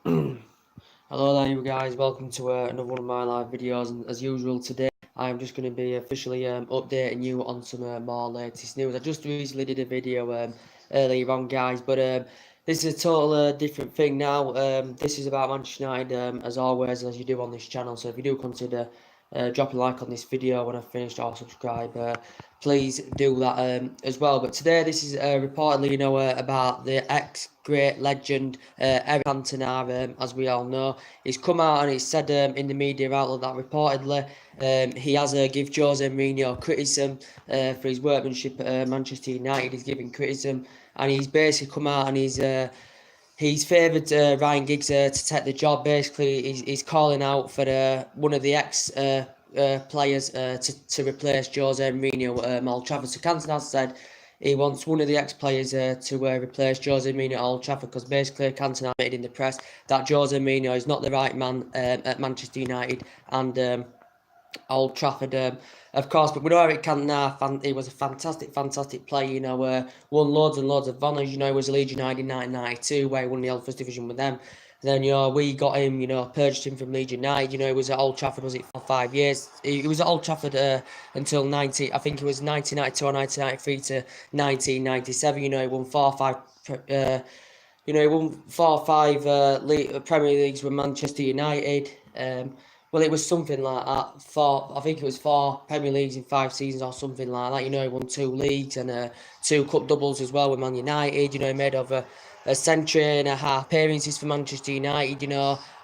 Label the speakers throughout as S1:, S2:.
S1: Hello there, you guys. Welcome to another one of my live videos. And as usual, today I'm just going to be officially updating you on some more latest news. I just recently did a video earlier on, guys, but this is a total different thing now. This is about Manchester United, as always, as you do on this channel. So if you do consider dropping a like on this video when I've finished, or subscribe, please do that as well. But today this is reportedly, about the ex-great legend Eric Cantona, as we all know. He's come out and he's said in the media outlet that reportedly he has give Jose Mourinho criticism for his workmanship at Manchester United. He's giving criticism, and he's basically come out and he's favoured Ryan Giggs to take the job. Basically, he's calling out for one of the players to replace Jose Mourinho at Old Trafford. So Cantona said he wants one of the ex-players to replace Jose Mourinho at Old Trafford, because basically Cantona admitted in the press that Jose Mourinho is not the right man at Manchester United and Old Trafford, of course. But we know Eric Cantona, he was a fantastic player, won loads and loads of honours. He was a Leeds United in 1992, where he won the First Division with them. And then, we got him, purchased him from Leeds United. He was at Old Trafford, was it, for 5 years? He was at Old Trafford until I think it was 1992 or 1993 to 1997. He won 4 or 5... he won 4 or 5 Premier Leagues with Manchester United. Well, it was something like that. I think it was 4 Premier Leagues in 5 seasons or something like that. He won 2 leagues and 2 cup doubles as well with Man United. He made over a century and a half appearances for Manchester United.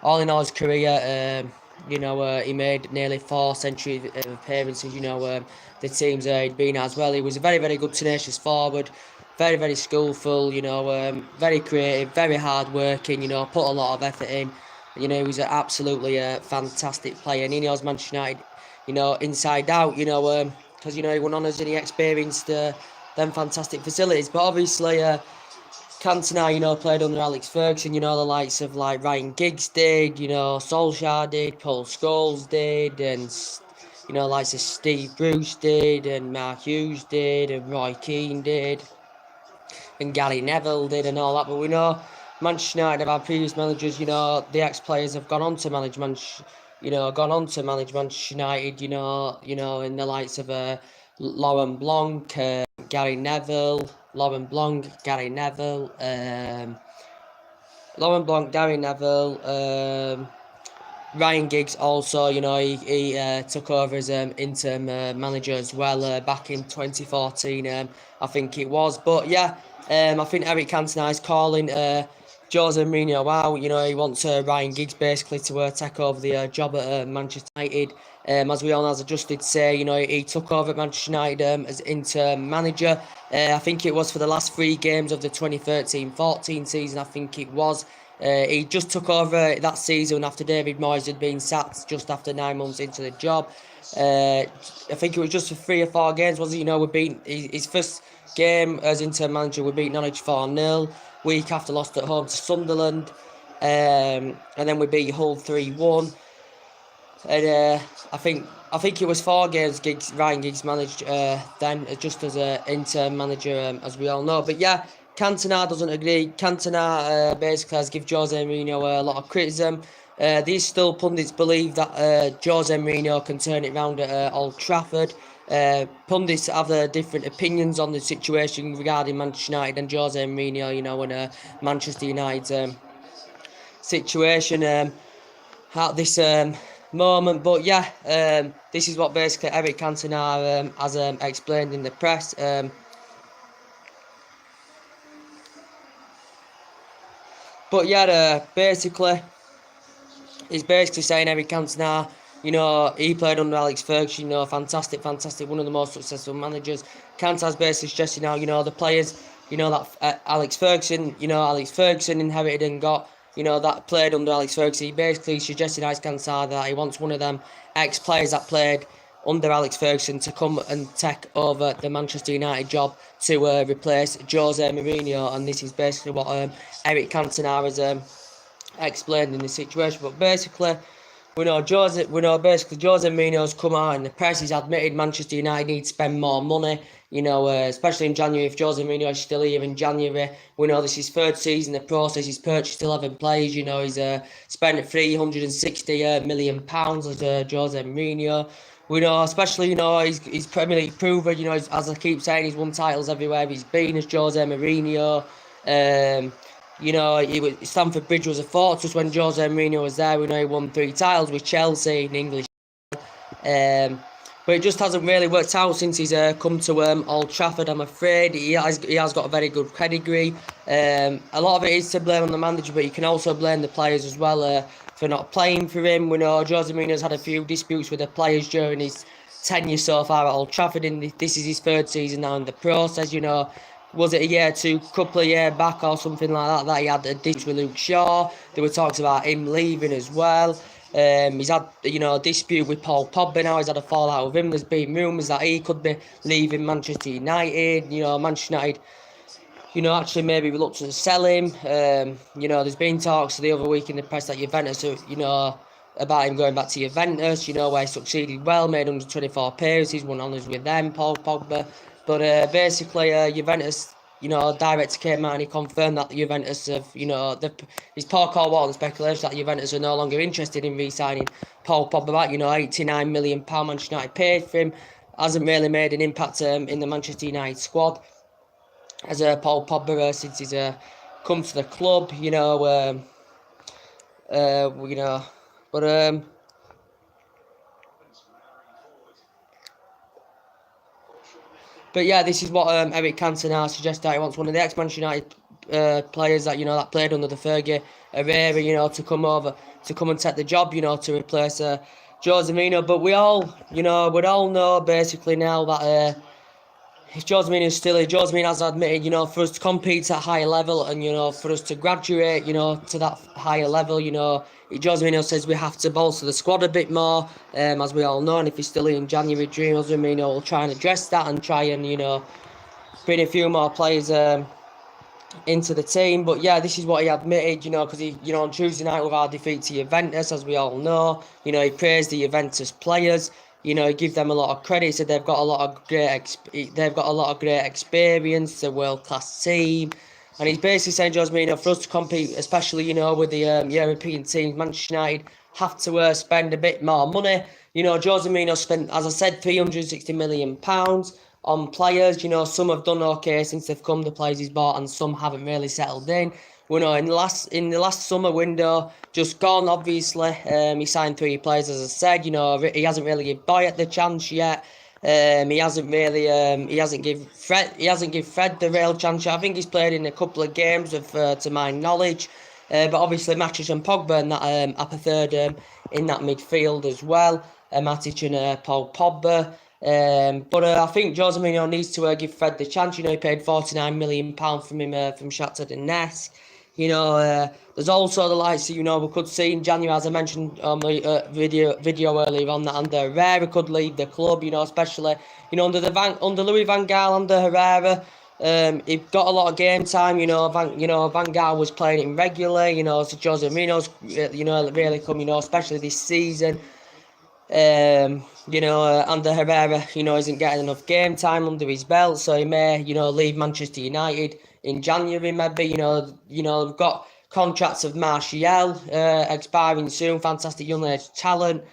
S1: All in all his career, he made nearly 4 centuries of appearances. The teams he'd been at as well. He was a very good, tenacious forward. Very skillful. Very creative, very hard working. Put a lot of effort in. He was absolutely a fantastic player, and he knows Manchester United, inside out, because, he won honours and he experienced them fantastic facilities. But obviously, Cantona, played under Alex Ferguson, the likes of, like, Ryan Giggs did, Solskjaer did, Paul Scholes did, and, likes of Steve Bruce did, and Mark Hughes did, and Roy Keane did, and Gary Neville did, and all that. But we know Manchester United have had previous managers, the ex-players have gone on to manage Manchester United, in the likes of Laurent Blanc, Gary Neville, Laurent Blanc, Gary Neville, Ryan Giggs also, he took over as interim manager as well back in 2014, I think it was. But yeah, I think Eric Cantona is calling Jose Mourinho out. He wants Ryan Giggs basically to take over the job at Manchester United. As we all know, as I just did say, he took over at Manchester United as interim manager. I think it was for the last 3 games of the 2013-14 season, I think it was. He just took over that season after David Moyes had been sacked just after 9 months into the job. I think it was just for 3 or 4 games, was it? We beat his first game as interim manager. We beat Norwich 4-0. Week after, lost at home to Sunderland, and then we beat Hull 3-1. And I think it was 4 games Ryan Giggs managed then, just as an interim manager, as we all know. But yeah, Cantona doesn't agree. Cantona basically has given Jose Mourinho a lot of criticism. These still pundits believe that Jose Mourinho can turn it round at Old Trafford. Pundits have different opinions on the situation regarding Manchester United and Jose Mourinho, and Manchester United's situation at this moment. But yeah, this is what basically Eric Cantona has explained in the press. But yeah, basically, he's basically saying Eric Cantona, he played under Alex Ferguson, fantastic, one of the most successful managers. Cantona's basically stressing out, the players, that Alex Ferguson inherited and got, that played under Alex Ferguson. He basically suggested Alex Cantona that he wants one of them ex-players that played under Alex Ferguson to come and take over the Manchester United job to replace Jose Mourinho. And this is basically what Eric Cantona has explained in the situation. But basically, we know Jose Mourinho's come out in the press. He's admitted Manchester United need to spend more money. You know, especially in January, if Jose Mourinho is still here in January, we know this is his third season. The process, he's purchased 11 players. You know, he's spent £360 million as Jose Mourinho. We know, especially, you know, he's Premier League proven. You know, as I keep saying, he's won titles everywhere he's been as Jose Mourinho. You know, Stamford Bridge was a fortress when Jose Mourinho was there. We know he won 3 titles with Chelsea in English. But it just hasn't really worked out since he's come to Old Trafford. I'm afraid he has got a very good pedigree. A lot of it is to blame on the manager, but you can also blame the players as well for not playing for him. We know Jose Mourinho's had a few disputes with the players during his tenure so far at Old Trafford, and this is his third season now in the process. You know, was it a year, couple of years back or something like that he had a dispute with Luke Shaw? There were talks about him leaving as well. He's had, you know, a dispute with Paul Pogba now. He's had a fallout with him. There's been rumours that he could be leaving Manchester United. You know, Manchester United, you know, actually maybe reluctant to sell him. You know, there's been talks the other week in the press that Juventus, you know, about him going back to Juventus, you know, where he succeeded well, made 124 appearances, won honours with them, Paul Pogba. But basically, Juventus, you know, director came out and he confirmed that the Juventus have, you know, his Paul Cole and speculation that Juventus are no longer interested in re-signing Paul Pogba back. You know, £89 million Manchester United paid for him. Hasn't really made an impact in the Manchester United squad as Paul Pogba since he's come to the club. You know, but But yeah, this is what Eric Cantona suggests that he wants one of the ex-Manchester United players that, you know, that played under the Fergie era, you know, to come and take the job, you know, to replace Jose Mourinho. But we all know basically now that if Jose Mourinho is still here, Jose Mourinho has admitted, you know, for us to compete at a higher level and, you know, for us to graduate, you know, to that higher level, you know, Jose Mourinho says we have to bolster the squad a bit more, as we all know, and if he's still in January, Jose Mourinho will try and address that and try and, you know, bring a few more players into the team. But yeah, this is what he admitted, you know, because he, you know, on Tuesday night with our defeat to Juventus, as we all know, you know, he praised the Juventus players. You know, he gave them a lot of credit. He said they've got a lot of great experience, a world class team, and he's basically saying, Jose Mourinho, for us to compete, especially, you know, with the European teams, Manchester United have to spend a bit more money. You know, Jose Mourinho spent, as I said, £360 million on players. You know, some have done okay since they've come, the players he's bought, and some haven't really settled in. You know, in the last summer window, just gone, obviously, he signed 3 players, as I said. You know, he hasn't really given Boyet the chance yet. He hasn't given Fred the real chance yet. I think he's played in a couple of games, to my knowledge. But obviously, Matic and Pogba and that I preferred in that midfield as well. Matic and Paul Pogba. But I think Jose Mourinho needs to give Fred the chance. You know, he paid £49 million from him from Shakhtar Donetsk. You know, there's also the likes, you know, we could see in January, as I mentioned on the video earlier on, that Ander Herrera could leave the club. You know, especially, you know, under Louis van Gaal, Ander Herrera, he got a lot of game time. You know, Van Gaal was playing him regularly. You know, so Jose Mourinho's, you know, really come. You know, especially this season. You know, Ander Herrera, you know, isn't getting enough game time under his belt, so he may, you know, leave Manchester United in January, maybe. You know, we've got contracts of Martial expiring soon, fantastic young age talent.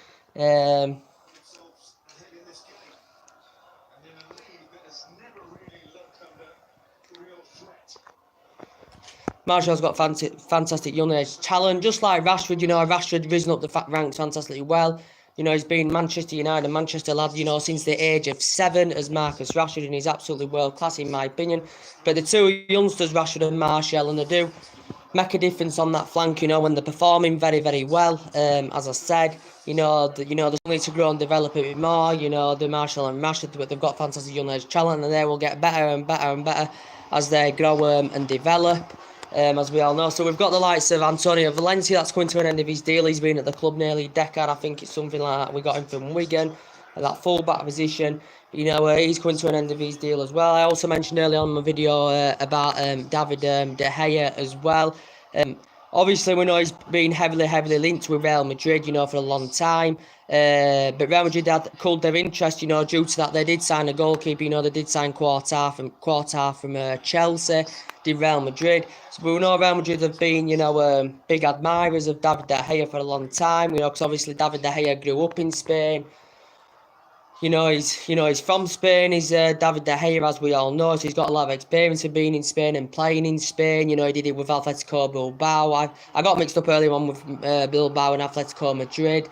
S1: Martial's got fantastic young age talent, just like Rashford. You know, Rashford risen up the ranks fantastically well. You know, he's been Manchester United, Manchester lad, you know, since the age of 7 as Marcus Rashford, and he's absolutely world class in my opinion. But the two youngsters, Rashford and Martial, and they do make a difference on that flank, you know, when they're performing very, very well. As I said, you know, there's need to grow and develop a bit more. You know, the Martial and Rashford, but they've got fantastic young age talent, and they will get better and better and better as they grow and develop. As we all know. So we've got the likes of Antonio Valencia, that's coming to an end of his deal. He's been at the club nearly a decade. I think it's something like that. We got him from Wigan at that full-back position. You know, he's coming to an end of his deal as well. I also mentioned earlier on in my video about David De Gea as well. Obviously, we know he's been heavily linked with Real Madrid, you know, for a long time. But Real Madrid had culled their interest, you know, due to that they did sign a goalkeeper, you know, they did sign Quartar from Chelsea, did Real Madrid. So we know Real Madrid have been, you know, big admirers of David De Gea for a long time, you know, because obviously David De Gea grew up in Spain. He's from Spain. He's David De Gea, as we all know. So he's got a lot of experience of being in Spain and playing in Spain. You know, he did it with Atletico Bilbao. I got mixed up earlier on with Bilbao and Atletico Madrid.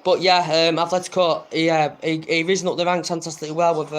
S1: But yeah, Atletico, he risen up the ranks fantastically well with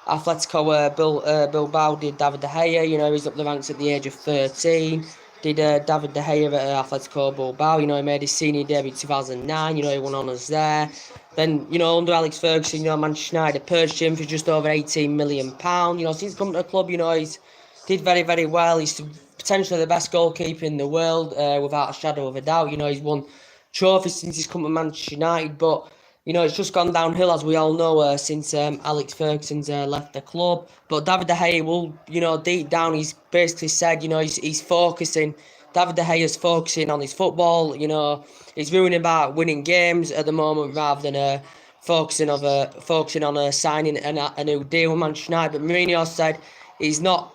S1: Atletico Bilbao did David De Gea. You know, he's up the ranks at the age of 13. Did David De Gea at Atletico Bilbao. You know, he made his senior debut in 2009. You know, he won honours there. Then, you know, under Alex Ferguson, you know, Manchester United purchased him for just over £18 million. You know, since coming to the club, you know, he's did very well. He's potentially the best goalkeeper in the world, without a shadow of a doubt. You know, he's won trophies since he's come to Manchester United, but you know, it's just gone downhill, as we all know, since Alex Ferguson's left the club. But David De Gea will, you know, deep down, he's basically said, you know, he's focusing. David De Gea's focusing on his football. You know, he's worrying about winning games at the moment rather than focusing on signing a new deal with Manchester United. But Mourinho said he's not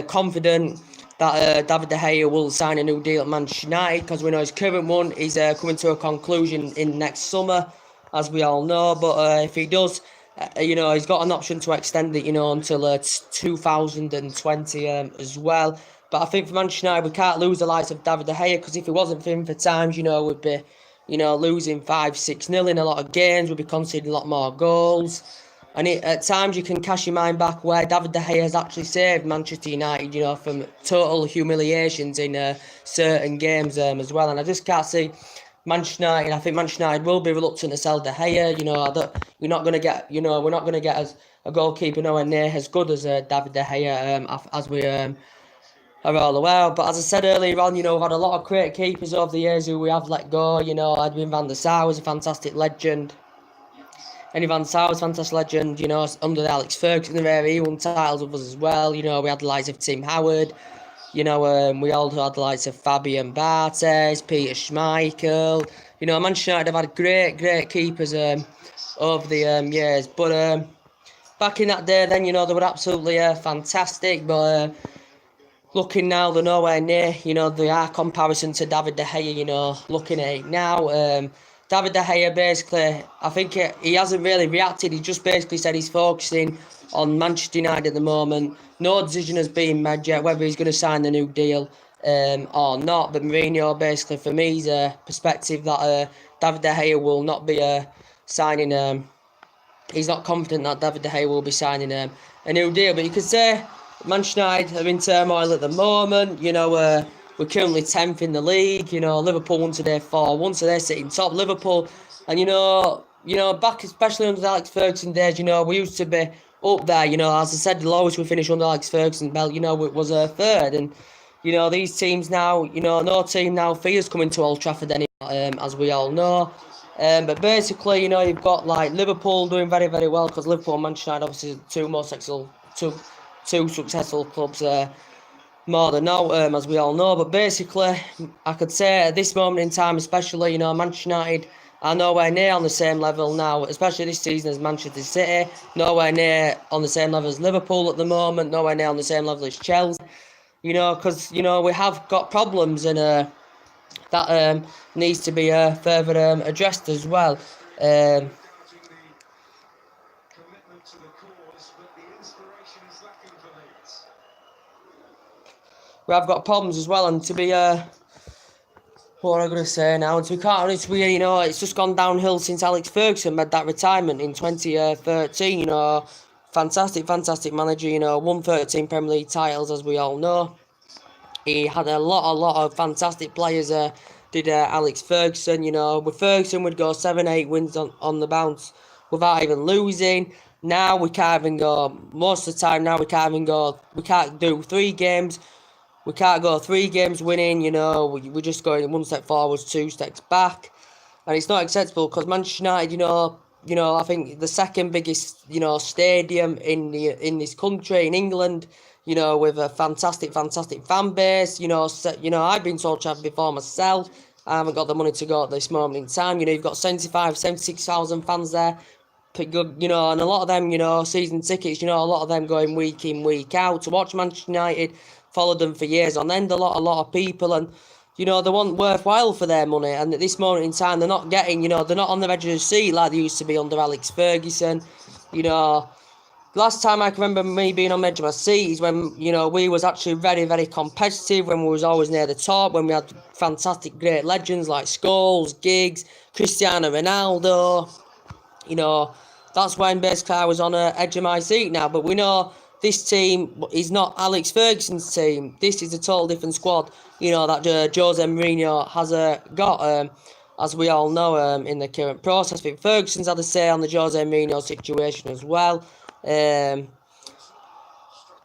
S1: confident that David De Gea will sign a new deal at Manchester United, because we know his current one is coming to a conclusion in next summer, as we all know. But if he does, you know, he's got an option to extend it, you know, until 2020 as well. But I think for Manchester United, we can't lose the likes of David De Gea, because if it wasn't for him, for times, you know, we'd be, you know, losing 5-6-0 in a lot of games. We'd be conceding a lot more goals. And at times you can cast your mind back where David De Gea has actually saved Manchester United, you know, from total humiliations in certain games as well. And I just can't see Manchester United. I think Manchester United will be reluctant to sell De Gea. You know, we're not going to get, you know, we're not going to get a goalkeeper nowhere near as good as David De Gea, as we are all aware. But as I said earlier on, you know, we've had a lot of great keepers over the years who we have let go. You know, Edwin van der Sar was a fantastic legend. Eddie Van Sar was a fantastic legend, you know, under Alex Ferguson era. He won titles with us as well. You know, we had the likes of Tim Howard. You know, we also had the likes of Fabian Barthez, Peter Schmeichel. You know, Manchester United have had great keepers over the years. But back in that day, then, you know, they were absolutely fantastic. But looking now, they're nowhere near, you know, they are comparison to David De Gea, you know, looking at it now. David De Gea basically, I think he hasn't really reacted. He just basically said he's focusing on Manchester United at the moment. No decision has been made yet whether he's going to sign the new deal or not. But Mourinho basically, for me, is a perspective that David De Gea will not be signing. He's not confident that David De Gea will be signing a new deal. But you could say Manchester United are in turmoil at the moment. You know, we're currently 10th in the league. You know, Liverpool won today 4-1, so they're sitting top. Liverpool, and you know, back especially under Alex Ferguson days, you know, we used to be up there. You know, as I said, the lowest we finished under Alex Ferguson belt, you know, it was a third. And you know, these teams now, you know, no team now fears coming to Old Trafford anymore, as we all know. But basically, you know, you've got like Liverpool doing very well, because Liverpool and Manchester United obviously two successful clubs more than now, as we all know. But basically, I could say at this moment in time, especially, you know, Manchester United are nowhere near on the same level now, especially this season, as Manchester City. Nowhere near on the same level as Liverpool at the moment. Nowhere near on the same level as Chelsea. You know, because, you know, we have got problems, and that needs to be further addressed as well. We have got problems as well, and to be what am I going to say now? And to be quite honest with you, you know, it's just gone downhill since Alex Ferguson made that retirement in 2013. You know, fantastic manager. You know, won 13 Premier League titles, as we all know. He had a lot of fantastic players. Did Alex Ferguson? You know, with Ferguson would go 7-8 wins on the bounce without even losing. Now we can't even go. Most of the time now we can't even go. We can't do 3 games. We can't go 3 games winning, you know. We're just going 1 step forwards, 2 steps back. And it's not acceptable, because Manchester United, you know, I think the second biggest, you know, stadium in this country, in England, you know, with a fantastic fan base. You know, I've been told champion before myself. I haven't got the money to go at this moment in time. You know, you've got 76,000 fans there. Good, you know, and a lot of them, you know, season tickets, you know, a lot of them going week in, week out to watch Manchester United, followed them for years on end, a lot of people, and, you know, they want worthwhile for their money, and at this moment in time, they're not getting, you know, they're not on the edge of the seat like they used to be under Alex Ferguson. You know, last time I can remember me being on the edge of my seat is when, you know, we was actually very competitive, when we was always near the top, when we had fantastic, great legends like Scholes, Giggs, Cristiano Ronaldo. You know, that's when basically I was on the edge of my seat now. But we know this team is not Alex Ferguson's team. This is a total different squad, you know, that Jose Mourinho has got, as we all know, in the current process. I think Ferguson's had a say on the Jose Mourinho situation as well.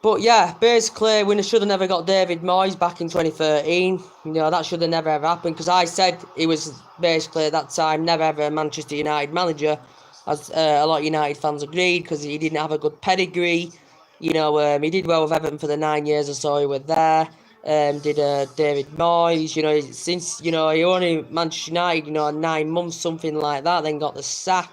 S1: But yeah, basically, we should have never got David Moyes back in 2013. You know, that should have never ever happened, because I said he was basically at that time never ever a Manchester United manager, as a lot of United fans agreed, because he didn't have a good pedigree. You know, he did well with Everton for the 9 years or so he was there. Did David Moyes, you know, since, you know, he only Manchester United, you know, 9 months, something like that, then got the sack.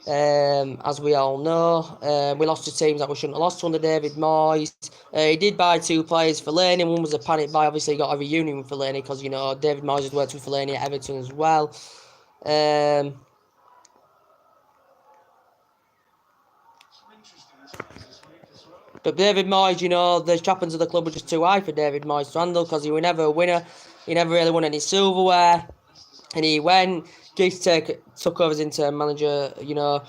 S1: As we all know, we lost to teams that we shouldn't have lost to under David Moyes. He did buy 2 players for Fellaini. One was a panic buy. Obviously, he got a reunion with Fellaini because, you know, David Moyes had worked with Fellaini at Everton as well. But David Moyes, you know, the trappings of the club were just too high for David Moyes to handle, because he was never a winner. He never really won any silverware. And he went, Giggs took over as interim manager, you know.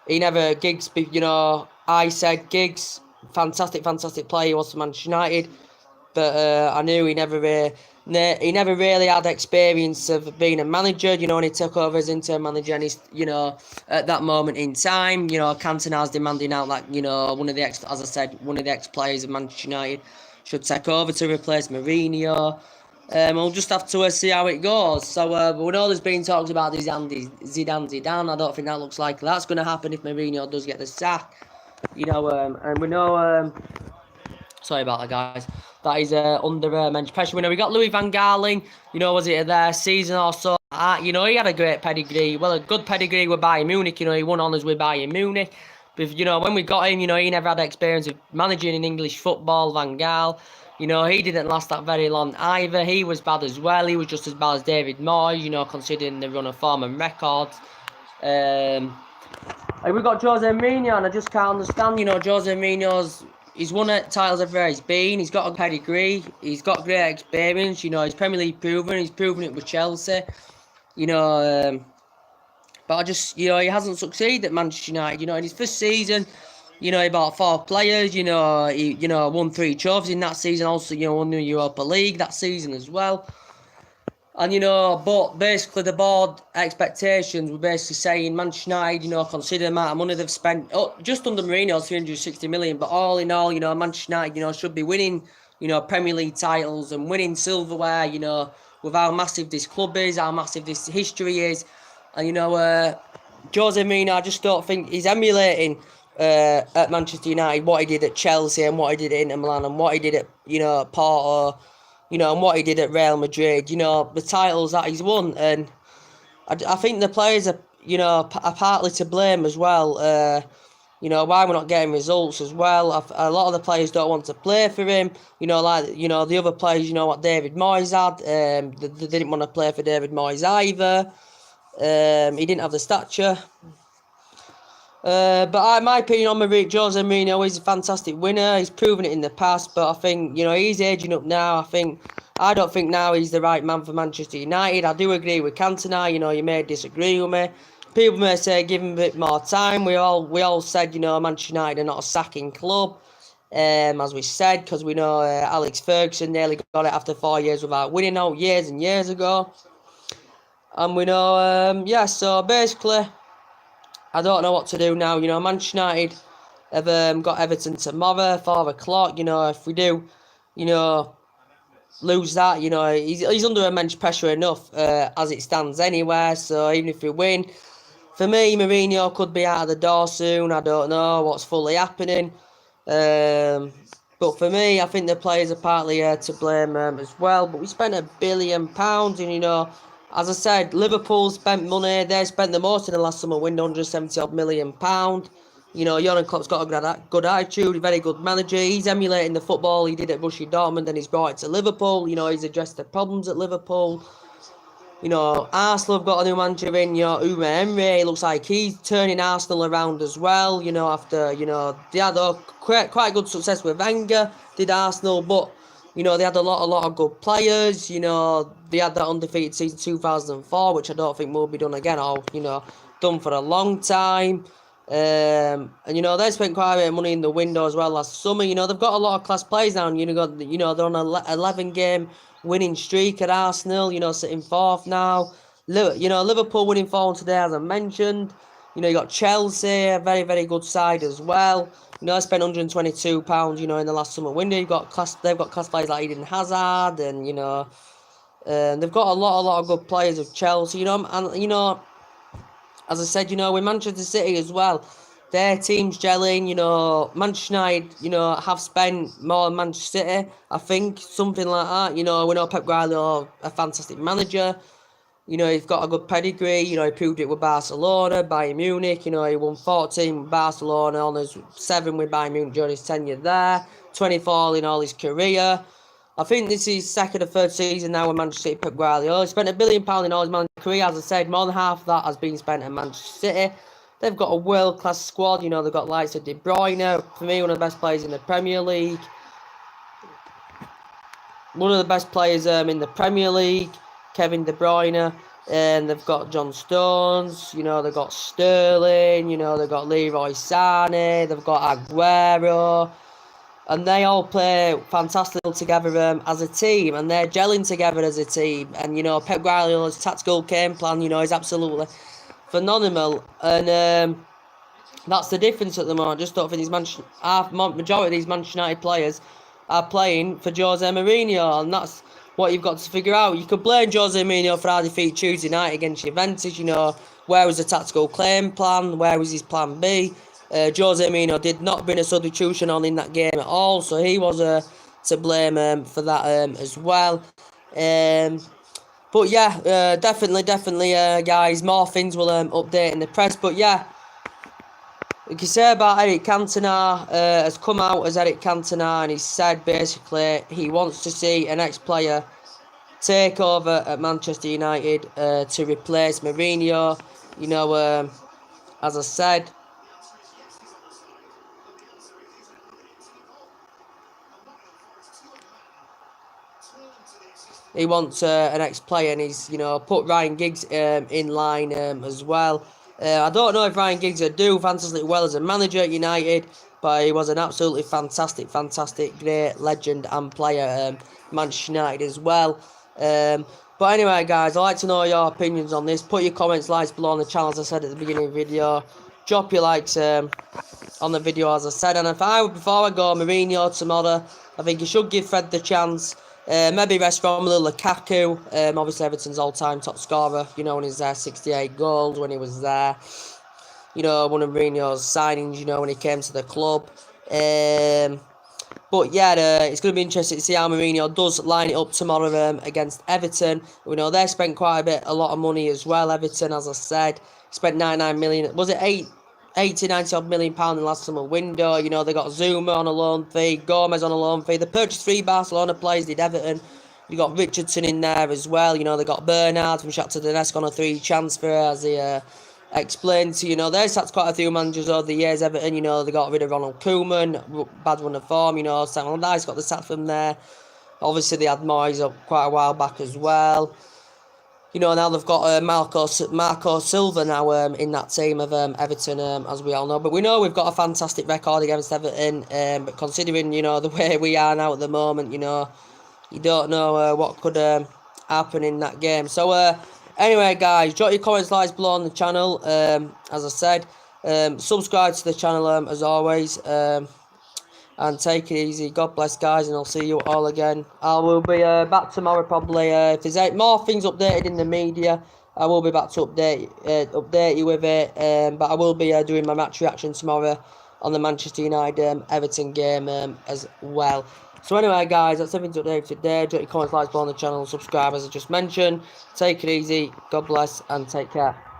S1: Giggs, you know, I said Giggs, fantastic player, he was for Manchester United. But I knew he never really had experience of being a manager, you know, and he took over as interim manager, and he's, you know, at that moment in time, you know, Cantona's demanding out that, you know, one of the ex-players of Manchester United should take over to replace Mourinho. We'll just have to see how it goes. So, we know there's been talks about Zidane. I don't think that looks like that's going to happen if Mourinho does get the sack. You know, and we know, sorry about that, guys. That is under immense pressure. We know we got Louis van Gaal. You know, was it their season or so? You know, he had a great pedigree. Well, a good pedigree with Bayern Munich. You know, he won honours with Bayern Munich. But, you know, when we got him, you know, he never had experience of managing in English football, Van Gaal. You know, he didn't last that very long either. He was bad as well. He was just as bad as David Moyes, you know, considering the run of form and records. We've got Jose Mourinho, and I just can't understand, you know, Jose Mourinho's... He's won titles everywhere he's been. He's got a pedigree. He's got great experience. You know, he's Premier League proven. He's proven it with Chelsea. You know, but I just, you know, he hasn't succeeded at Manchester United. You know, in his first season, you know, he bought 4 players. You know, he, you know, won 3 trophies in that season. Also, you know, won the Europa League that season as well. And, you know, but basically the board expectations were basically saying Manchester United, you know, consider the amount of money they've spent, just under Mourinho, 360 million, but all in all, you know, Manchester United, you know, should be winning, you know, Premier League titles and winning silverware, you know, with how massive this club is, how massive this history is. And, you know, Jose Mourinho, I just don't think he's emulating at Manchester United what he did at Chelsea and what he did at Inter Milan and what he did at, you know, Porto, you know, and what he did at Real Madrid, you know, the titles that he's won. And I think the players are, you know, are partly to blame as well. You know, why we're not getting results as well. A lot of the players don't want to play for him. You know, like, you know, the other players, you know, what David Moyes had. They didn't want to play for David Moyes either. He didn't have the stature. But my opinion on Jose Mourinho, he's a fantastic winner. He's proven it in the past, but I think, you know, he's aging up now. I don't think now he's the right man for Manchester United. I do agree with Cantona. You know, you may disagree with me. People may say give him a bit more time. We all said, you know, Manchester United are not a sacking club, as we said, because we know Alex Ferguson nearly got it after 4 years without winning out years and years ago. And we know, yeah, so basically, I don't know what to do now. You know, Manchester United have got Everton tomorrow, 4 o'clock. You know, if we do, you know, lose that, you know, he's under immense pressure enough as it stands anyway. So even if we win, for me, Mourinho could be out of the door soon. I don't know what's fully happening. But for me, I think the players are partly to blame as well. But we spent £1 billion, and as I said, Liverpool spent money. They spent the most in the last summer window, £170 million. Jurgen Klopp's got a good attitude, a very good manager. He's emulating the football he did at Borussia Dortmund, and he's brought it to Liverpool. He's addressed the problems at Liverpool. Arsenal have got a new manager in, Unai Emery. Looks like he's turning Arsenal around as well, after, they had quite good success with Wenger, did Arsenal, but, they had a lot of good players, they had that undefeated season 2004, which I don't think will be done again, or, done for a long time. And they spent quite a bit of money in the window as well last summer. They've got a lot of class players now, and they're on an 11-game winning streak at Arsenal, sitting fourth now. Liverpool winning 4 today, as I mentioned. You got Chelsea, a very, very good side as well. They spent £122, in the last summer window. They've got class players like Eden Hazard, and they've got a lot of good players of Chelsea, and as I said, with Manchester City as well, their team's gelling, Manchester United, have spent more than Manchester City, I think, something like that. We know Pep Guardiola, a fantastic manager. He's got a good pedigree, he proved it with Barcelona, Bayern Munich, he won 14 with Barcelona, honours 7 with Bayern Munich during his tenure there, 24 in all his career. I think this is second or third season now with Manchester City, Pep Guardiola. He spent £1 billion in all his managerial career. As I said, more than half of that has been spent at Manchester City. They've got a world-class squad. They've got likes of De Bruyne. For me, one of the best players in the Premier League. One of the best players in the Premier League, Kevin De Bruyne. And they've got John Stones. They've got Sterling. They've got Leroy Sané. They've got Aguero. And they all play fantastically together as a team, and they're gelling together as a team. And Pep Guardiola's tactical game plan, is absolutely phenomenal. And that's the difference at the moment. I just don't think majority of these Manchester United players are playing for Jose Mourinho, and that's what you've got to figure out. You could blame Jose Mourinho for our defeat Tuesday night against Juventus. Where was the tactical game plan? Where was his plan B? Jose Mourinho did not bring a substitution on in that game at all, so he was to blame for that as well. But yeah, definitely, guys, more things will update in the press. But yeah, you can say about Eric Cantona, has come out as Eric Cantona, and he said basically he wants to see an ex-player take over at Manchester United to replace Mourinho. As I said, he wants an ex-player, and he's, put Ryan Giggs in line as well. I don't know if Ryan Giggs would do fantastically well as a manager at United, but he was an absolutely fantastic, great legend and player Manchester United as well. But anyway, guys, I'd like to know your opinions on this. Put your comments, likes below on the channel, as I said at the beginning of the video. Drop your likes on the video, as I said. And before I go, Mourinho tomorrow, I think he should give Fred the chance. Maybe rest Romelu Lukaku, obviously Everton's all-time top scorer, when he's there, 68 goals when he was there. One of Mourinho's signings, when he came to the club. But yeah, it's going to be interesting to see how Mourinho does line it up tomorrow against Everton. We know they spent quite a lot of money as well, Everton, as I said. Spent 99 million, was it 90 odd million pound in the last summer window. They got Zuma on a loan fee, Gomez on a loan fee. They purchased 3 Barcelona players, did Everton. You got Richardson in there as well. They got Bernard from Shakhtar Donetsk on a 3 transfer, as he explained to They've sacked quite a few managers over the years, Everton. They got rid of Ronald Koeman, bad run of form. Sam Allardyce got the sack from there. Obviously, they had Moyes up quite a while back as well. Now they've got Marco Silva now in that team of Everton, as we all know. But we know we've got a fantastic record against Everton. But considering, the way we are now at the moment, you don't know what could happen in that game. So, anyway, guys, drop your comments, likes below on the channel. As I said, subscribe to the channel as always. And take it easy. God bless, guys, and I'll see you all again. I will be back tomorrow probably. If there's more things updated in the media, I will be back to update you with it. But I will be doing my match reaction tomorrow on the Manchester United Everton game as well. So anyway, guys, that's everything today. Drop your comments, likes, on the channel, subscribe as I just mentioned. Take it easy. God bless and take care.